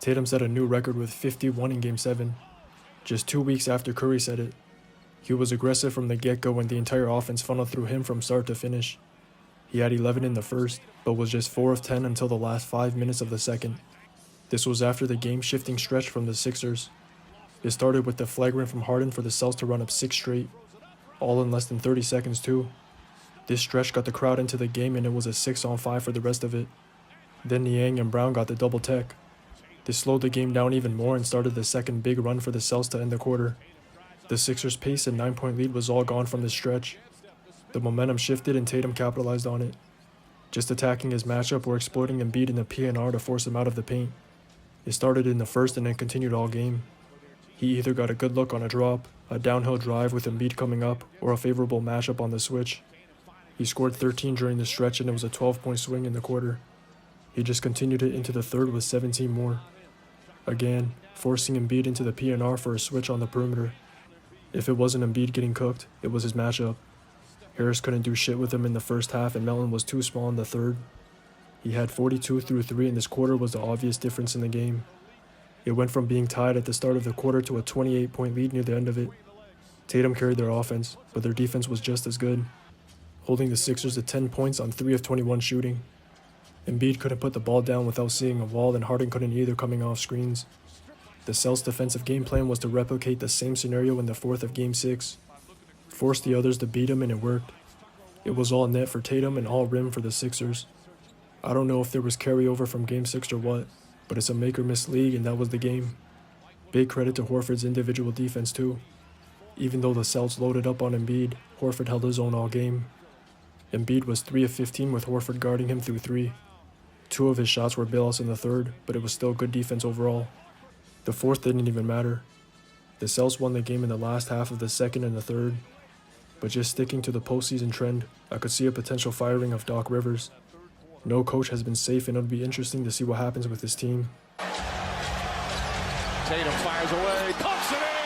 Tatum set a new record with 51 in Game 7, just 2 weeks after Curry set it. He was aggressive from the get-go and the entire offense funneled through him from start to finish. He had 11 in the first, but was just 4 of 10 until the last 5 minutes of the second. This was after the game-shifting stretch from the Sixers. It started with the flagrant from Harden for the Celtics to run up 6 straight, all in less than 30 seconds too. This stretch got the crowd into the game and it was a 6-on-5 for the rest of it. Then Niang and Brown got the double tech. This slowed the game down even more and started the second big run for the Celtics to end the quarter. The Sixers' pace and 9-point lead was all gone from this stretch. The momentum shifted and Tatum capitalized on it, just attacking his matchup or exploiting Embiid in the PNR to force him out of the paint. It started in the first and then continued all game. He either got a good look on a drop, a downhill drive with Embiid coming up, or a favorable matchup on the switch. He scored 13 during the stretch and it was a 12-point swing in the quarter. He just continued it into the third with 17 more. Again, forcing Embiid into the PNR for a switch on the perimeter. If it wasn't Embiid getting cooked, it was his matchup. Harris couldn't do shit with him in the first half and Melton was too small in the third. He had 42 through 3 and this quarter was the obvious difference in the game. It went from being tied at the start of the quarter to a 28-point lead near the end of it. Tatum carried their offense, but their defense was just as good, holding the Sixers to 10 points on 3 of 21 shooting. Embiid couldn't put the ball down without seeing a wall and Harden couldn't either coming off screens. The Celtics' defensive game plan was to replicate the same scenario in the fourth of Game 6. Force the others to beat him and it worked. It was all net for Tatum and all rim for the Sixers. I don't know if there was carryover from Game 6 or what, but it's a make-or-miss league and that was the game. Big credit to Horford's individual defense too. Even though the Celtics loaded up on Embiid, Horford held his own all game. Embiid was 3 of 15 with Horford guarding him through 3. 2 of his shots were bailouts in the third, but it was still good defense overall. The fourth didn't even matter. The Celtics won the game in the last half of the second and the third. But just sticking to the postseason trend, I could see a potential firing of Doc Rivers. No coach has been safe and it'll be interesting to see what happens with this team. Tatum fires away, pumps it in!